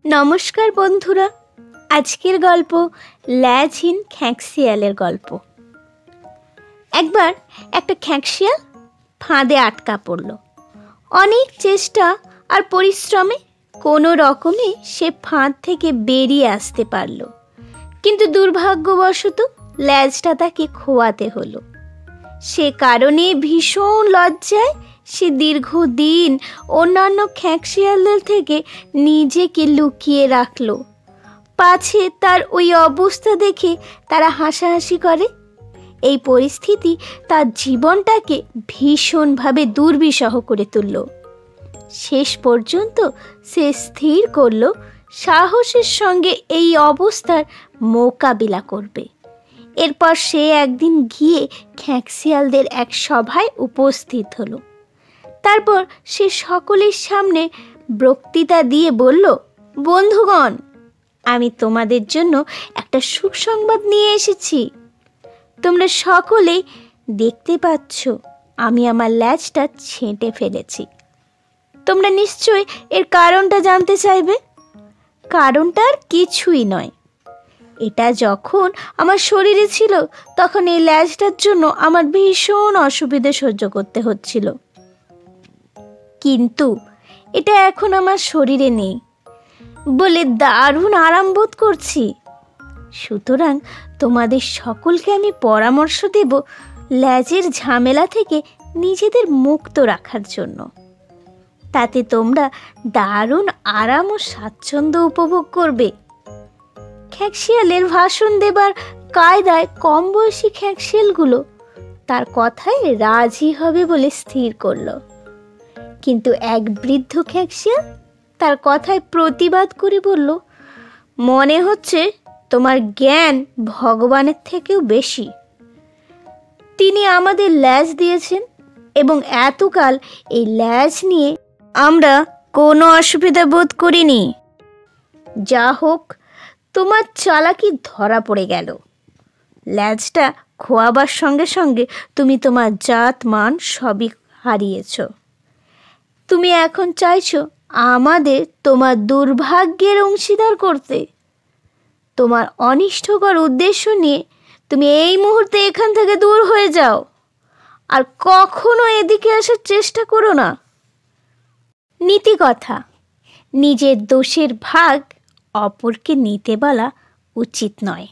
নমস্কার বন্ধুরা, আজকের গল্প ল্যাজহীন খ্যাঁকশিয়ালের গল্প। একবার একটা খ্যাঁকশিয়াল ফাঁদে আটকা পড়ল। অনেক চেষ্টা আর পরিশ্রমে কোনো রকমে সে ফাঁদ থেকে বেরিয়ে আসতে পারল, কিন্তু দুর্ভাগ্যবশত ল্যাজটা তাকে খোয়াতে হলো। সে কারণে ভীষণ লজ্জায় সে দীর্ঘদিন অন্যান্য খ্যাঁকশিয়ালদের থেকে নিজেকে লুকিয়ে রাখল, পাছে তার ওই অবস্থা দেখে তারা হাসাহাসি করে। এই পরিস্থিতি তার জীবনটাকে ভীষণভাবে দুর্বিষহ করে তুলল। শেষ পর্যন্ত সে স্থির করল সাহসের সঙ্গে এই অবস্থার মোকাবিলা করবে। এরপর সে একদিন গিয়ে খ্যাঁকশিয়ালদের এক সভায় উপস্থিত হলো। তারপর সে সকলের সামনে বক্তৃতা দিয়ে বলল, বন্ধুগণ, আমি তোমাদের জন্য একটা সুসংবাদ নিয়ে এসেছি। তোমরা সকলেই দেখতে পাচ্ছ আমি আমার ল্যাজটা ছেঁটে ফেলেছি। তোমরা নিশ্চয়ই এর কারণটা জানতে চাইবে। কারণটা আর কিছুই নয়, এটা যখন আমার শরীরে ছিল তখন এই ল্যাজটার জন্য আমার ভীষণ অসুবিধে সহ্য করতে হচ্ছিল, কিন্তু এটা এখন আমার শরীরে নেই বলে দারুণ আরাম বোধ করছি। সুতরাং তোমাদের সকলকে আমি পরামর্শ দেব ল্যাজের ঝামেলা থেকে নিজেদের মুক্ত রাখার জন্য। তাতে তোমরা দারুণ আরাম ও স্বাচ্ছন্দ্য উপভোগ করবে। খ্যাঁকশিয়ালের ভাষণ দেবার কায়দায় কম বয়সী খ্যাঁকশিয়ালগুলো তার কথায় রাজি হবে বলে স্থির করল, কিন্তু এক বৃদ্ধ খ্যাঁকশিয়াল তার কথায় প্রতিবাদ করে বলল, মনে হচ্ছে তোমার জ্ঞান ভগবানের থেকেও বেশি। তিনি আমাদের ল্যাজ দিয়েছেন এবং এতকাল এই ল্যাজ নিয়ে আমরা কোনো অসুবিধা বোধ করিনি। যা হোক, তোমার চালাকি ধরা পড়ে গেল। ল্যাজটা খোয়াবার সঙ্গে সঙ্গে তুমি তোমার জাত মান সবই হারিয়েছ। তুমি এখন চাইছো আমাদের তোমার দুর্ভাগ্যের অংশীদার করতে। তোমার অনিষ্টকর উদ্দেশ্য নিয়ে তুমি এই মুহূর্তে এখান থেকে দূর হয়ে যাও, আর কখনো এদিকে আসার চেষ্টা করো না। নীতি কথা, নিজের দোষের ভাগ অপরকে নিতে বলা উচিত নয়।